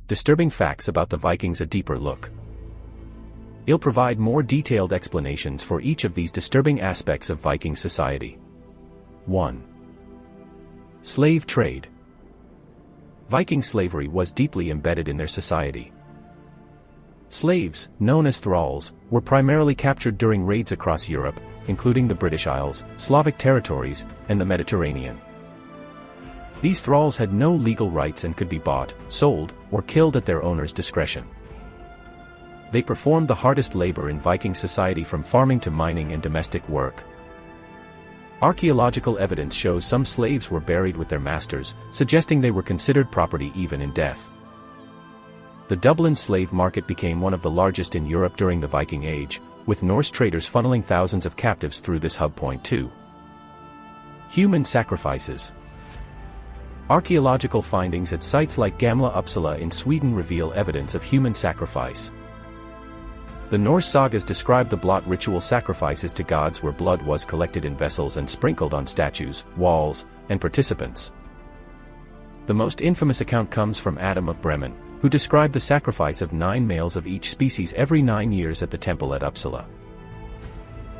Disturbing Facts About the Vikings, a deeper look. I'll provide more detailed explanations for each of these disturbing aspects of Viking society. 1. Slave trade. Viking slavery was deeply embedded in their society. Slaves, known as thralls, were primarily captured during raids across Europe, including the British Isles, Slavic territories, and the Mediterranean. These thralls had no legal rights and could be bought, sold, or killed at their owner's discretion. They performed the hardest labor in Viking society, from farming to mining and domestic work. Archaeological evidence shows some slaves were buried with their masters, suggesting they were considered property even in death. The Dublin slave market became one of the largest in Europe during the Viking Age, with Norse traders funneling thousands of captives through this hub point. 2. Human sacrifices. Archaeological findings at sites like Gamla Uppsala in Sweden reveal evidence of human sacrifice. The Norse sagas describe the Blót ritual sacrifices to gods, where blood was collected in vessels and sprinkled on statues, walls, and participants. The most infamous account comes from Adam of Bremen, who described the sacrifice of 9 males of each species every 9 years at the temple at Uppsala.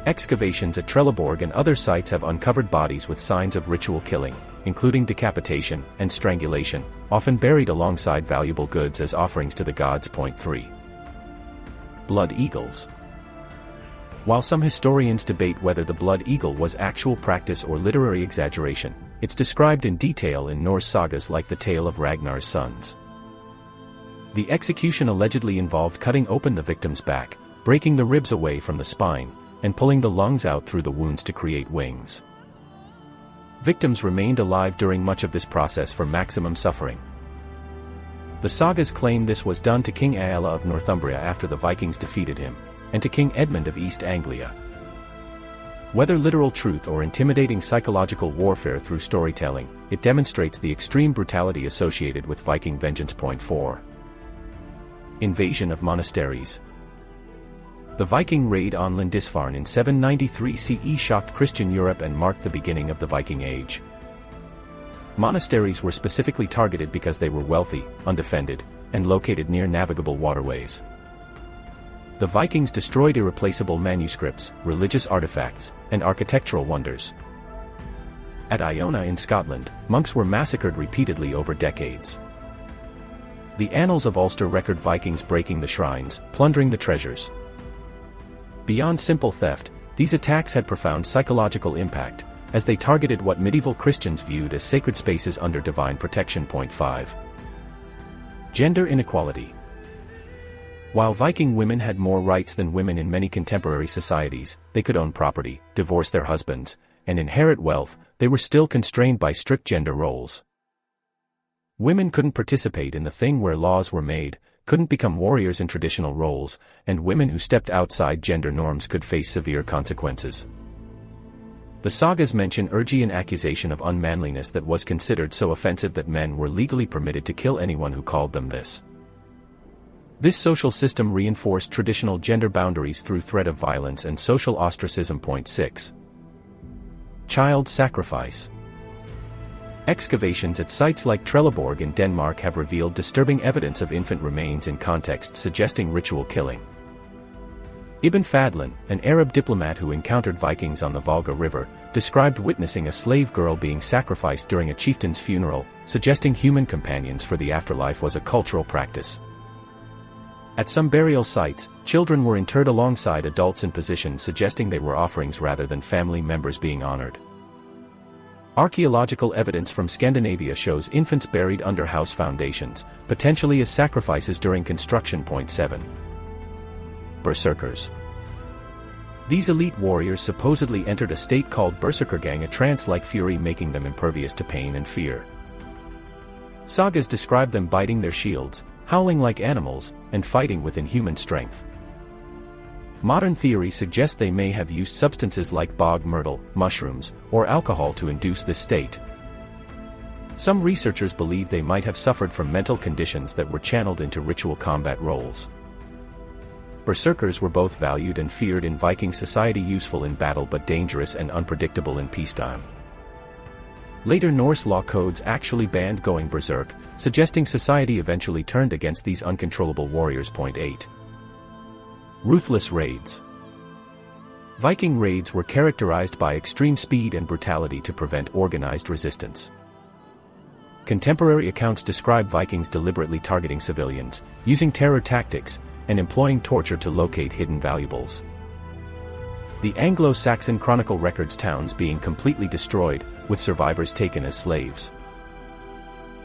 Excavations at Trelleborg and other sites have uncovered bodies with signs of ritual killing, including decapitation and strangulation, often buried alongside valuable goods as offerings to the gods. 3. Blood eagles. While some historians debate whether the blood eagle was actual practice or literary exaggeration, it's described in detail in Norse sagas like the tale of Ragnar's sons. The execution allegedly involved cutting open the victim's back, breaking the ribs away from the spine, and pulling the lungs out through the wounds to create wings. Victims remained alive during much of this process for maximum suffering. The sagas claim this was done to King Aella of Northumbria after the Vikings defeated him, and to King Edmund of East Anglia. Whether literal truth or intimidating psychological warfare through storytelling, it demonstrates the extreme brutality associated with Viking vengeance. 4. Invasion of monasteries. The Viking raid on Lindisfarne in 793 CE shocked Christian Europe and marked the beginning of the Viking Age. Monasteries were specifically targeted because they were wealthy, undefended, and located near navigable waterways. The Vikings destroyed irreplaceable manuscripts, religious artifacts, and architectural wonders. At Iona in Scotland, monks were massacred repeatedly over decades. The Annals of Ulster record Vikings breaking the shrines, plundering the treasures. Beyond simple theft, these attacks had profound psychological impact, as they targeted what medieval Christians viewed as sacred spaces under divine protection. 5. Gender inequality. While Viking women had more rights than women in many contemporary societies, they could own property, divorce their husbands, and inherit wealth, they were still constrained by strict gender roles. Women couldn't participate in the thing where laws were made, couldn't become warriors in traditional roles, and women who stepped outside gender norms could face severe consequences. The sagas mention Urgian accusation of unmanliness that was considered so offensive that men were legally permitted to kill anyone who called them this. This social system reinforced traditional gender boundaries through threat of violence and social ostracism. 6. Child sacrifice. Excavations at sites like Trelleborg in Denmark have revealed disturbing evidence of infant remains in contexts suggesting ritual killing. Ibn Fadlan, an Arab diplomat who encountered Vikings on the Volga River, described witnessing a slave girl being sacrificed during a chieftain's funeral, suggesting human companions for the afterlife was a cultural practice. At some burial sites, children were interred alongside adults in positions suggesting they were offerings rather than family members being honored. Archaeological evidence from Scandinavia shows infants buried under house foundations, potentially as sacrifices during construction. 7. Berserkers. These elite warriors supposedly entered a state called Berserkergang, a trance-like fury making them impervious to pain and fear. Sagas describe them biting their shields, howling like animals, and fighting with inhuman strength. Modern theory suggests they may have used substances like bog myrtle, mushrooms, or alcohol to induce this state. Some researchers believe they might have suffered from mental conditions that were channeled into ritual combat roles. Berserkers were both valued and feared in Viking society, useful in battle but dangerous and unpredictable in peacetime. Later Norse law codes actually banned going berserk, suggesting society eventually turned against these uncontrollable warriors. 8. Ruthless raids. Viking raids were characterized by extreme speed and brutality to prevent organized resistance. Contemporary accounts describe Vikings deliberately targeting civilians, using terror tactics, and employing torture to locate hidden valuables. The Anglo-Saxon Chronicle records towns being completely destroyed, with survivors taken as slaves.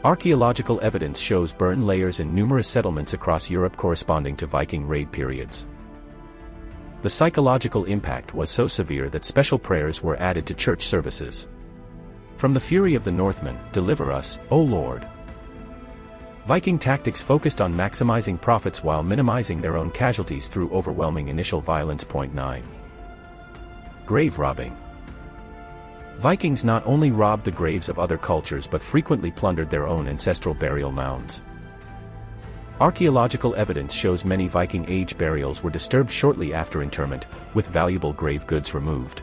Archaeological evidence shows burn layers in numerous settlements across Europe corresponding to Viking raid periods. The psychological impact was so severe that special prayers were added to church services. From the fury of the Northmen, deliver us, O Lord. Viking tactics focused on maximizing profits while minimizing their own casualties through overwhelming initial violence. 9. Grave robbing. Vikings not only robbed the graves of other cultures but frequently plundered their own ancestral burial mounds. Archaeological evidence shows many Viking Age burials were disturbed shortly after interment, with valuable grave goods removed.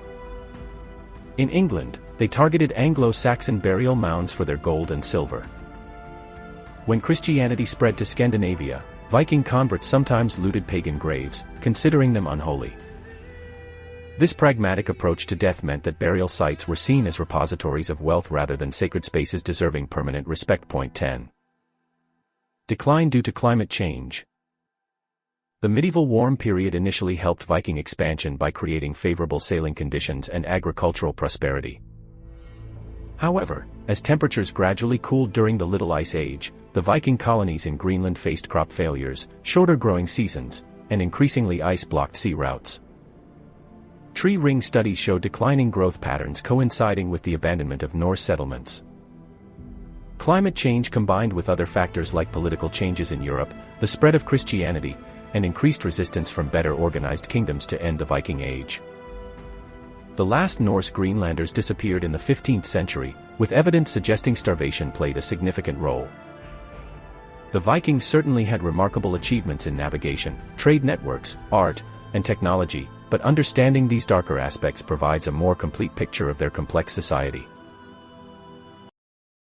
In England, they targeted Anglo-Saxon burial mounds for their gold and silver. When Christianity spread to Scandinavia, Viking converts sometimes looted pagan graves, considering them unholy. This pragmatic approach to death meant that burial sites were seen as repositories of wealth rather than sacred spaces deserving permanent respect. 10. Decline due to climate change. The medieval warm period initially helped Viking expansion by creating favorable sailing conditions and agricultural prosperity. However, as temperatures gradually cooled during the Little Ice Age, the Viking colonies in Greenland faced crop failures, shorter growing seasons, and increasingly ice-blocked sea routes. Tree ring studies show declining growth patterns coinciding with the abandonment of Norse settlements. Climate change combined with other factors like political changes in Europe, the spread of Christianity, and increased resistance from better organized kingdoms to end the Viking Age. The last Norse Greenlanders disappeared in the 15th century, with evidence suggesting starvation played a significant role. The Vikings certainly had remarkable achievements in navigation, trade networks, art, and technology, but understanding these darker aspects provides a more complete picture of their complex society.